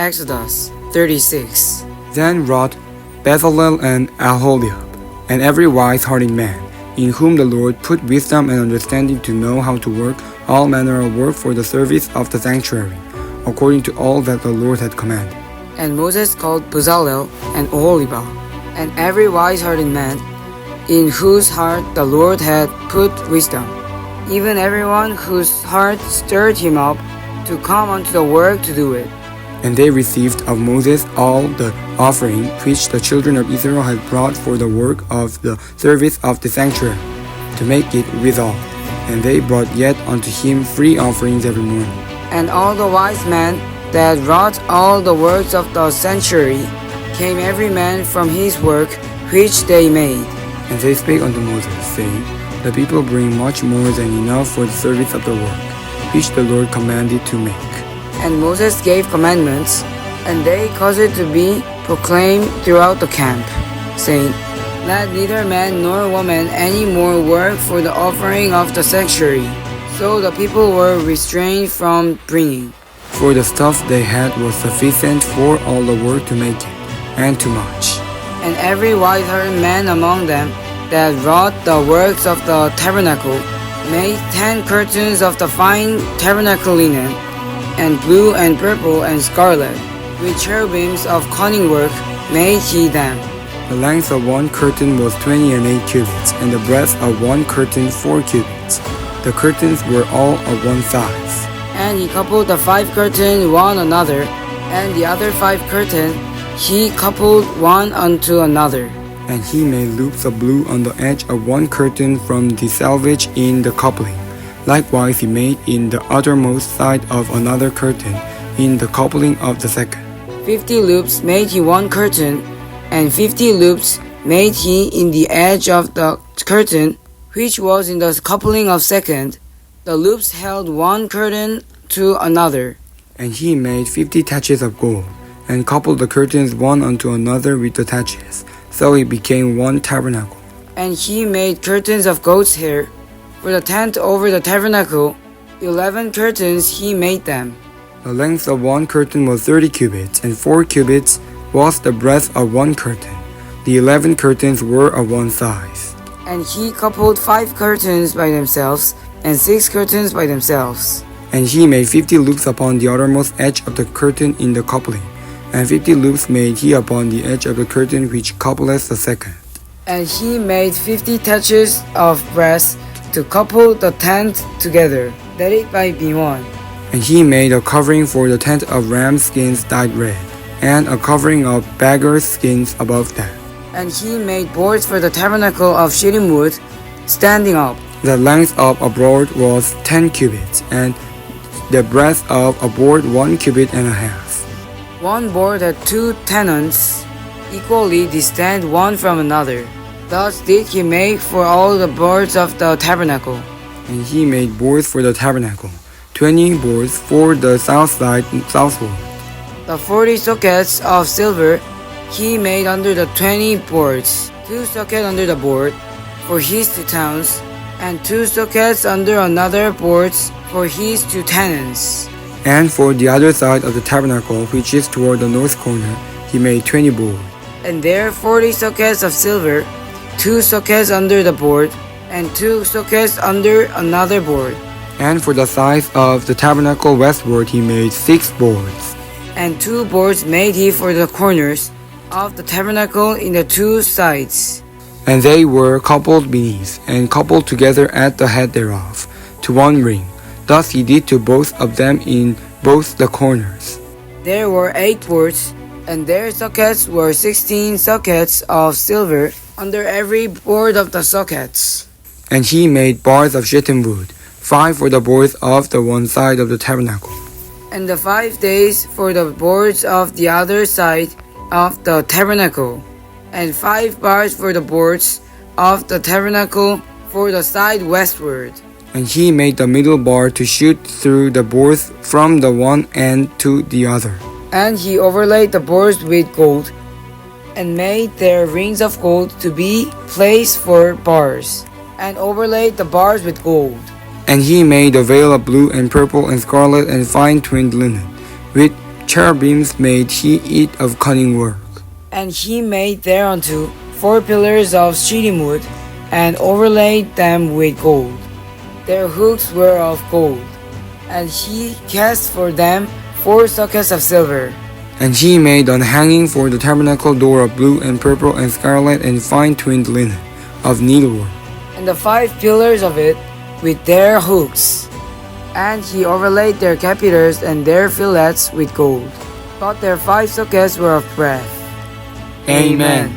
Exodus 36. Then wrought Bezalel and Aholiab, and every wise-hearted man, in whom the Lord put wisdom and understanding to know how to work all manner of work for the service of the sanctuary, according to all that the Lord had commanded. And Moses called Bezalel and Oholiab, and every wise-hearted man, in whose heart the Lord had put wisdom, even everyone whose heart stirred him up to come unto the work to do it. And they received of Moses all the offering which the children of Israel had brought for the work of the service of the sanctuary, to make it withal. And they brought yet unto him free offerings every morning. And all the wise men that wrought all the works of the sanctuary came every man from his work which they made. And they spake unto Moses, saying, The people bring much more than enough for the service of the work, which the Lord commanded to make. And Moses gave commandments, and they caused it to be proclaimed throughout the camp, saying, Let neither man nor woman any more work for the offering of the sanctuary. So the people were restrained from bringing. For the stuff they had was sufficient for all the work to make it, and too much. And every wise-hearted man among them that wrought the works of the tabernacle made 10 curtains of the fine tabernacle linen, and blue and purple and scarlet, with cherubims of cunning work made he them. The length of one curtain was 28 cubits, and the breadth of one curtain 4 cubits. The curtains were all of one size. And he coupled the 5 curtains one another, and the other 5 curtains he coupled one unto another. And he made loops of blue on the edge of one curtain from the selvage in the coupling. Likewise he made in the uttermost side of another curtain in the coupling of the second. 50 loops made he one curtain, and 50 loops made he in the edge of the curtain which was in the coupling of second. The loops held one curtain to another. And he made 50 taches of gold, and coupled the curtains one unto another with the taches. So it became one tabernacle. And he made curtains of goat's hair for the tent over the tabernacle. 11 curtains he made them. The length of one curtain was 30 cubits, and 4 cubits was the breadth of one curtain. The 11 curtains were of one size. And he coupled 5 curtains by themselves, and 6 curtains by themselves. And he made 50 loops upon the outermost edge of the curtain in the coupling, and 50 loops made he upon the edge of the curtain which coupleth the second. And he made 50 taches of brass to couple the tent together, that it might be one. And he made a covering for the tent of ram skins dyed red, and a covering of beggar's skins above that. And he made boards for the tabernacle of shittim wood, standing up. The length of a board was 10 cubits, and the breadth of a board 1 cubit and a half. One board had 2 tenons, equally distant one from another. Thus did he make for all the boards of the tabernacle. And he made boards for the tabernacle, 20 boards for the south side southward. The 40 sockets of silver he made under the 20 boards, 2 sockets under the board for his 2 towns, and 2 sockets under another boards for his 2 tenons. And for the other side of the tabernacle, which is toward the north corner, he made 20 boards. And there 40 sockets of silver, 2 sockets under the board, and 2 sockets under another board. And for the size of the tabernacle westward he made 6 boards. And 2 boards made he for the corners of the tabernacle in the 2 sides. And they were coupled beneath, and coupled together at the head thereof, to one ring. Thus he did to both of them in both the corners. There were 8 boards, and their sockets were 16 sockets of silver under every board of the sockets. And he made bars of shittim wood, 5 for the boards of the one side of the tabernacle. And the 5 days for the boards of the other side of the tabernacle, and 5 bars for the boards of the tabernacle for the side westward. And he made the middle bar to shoot through the boards from the one end to the other. And he overlaid the boards with gold, and made their rings of gold to be placed for bars, and overlaid the bars with gold. And he made a veil of blue and purple and scarlet and fine twinned linen, with cherubims made he it of cunning work. And he made thereunto 4 pillars of shittim wood, and overlaid them with gold. Their hooks were of gold. And he cast for them 4 sockets of silver. And he made an hanging for the tabernacle door of blue and purple and scarlet and fine twinned linen, of needlework. And the 5 pillars of it with their hooks. And he overlaid their capiters and their fillets with gold. But their 5 sockets were of brass. Amen.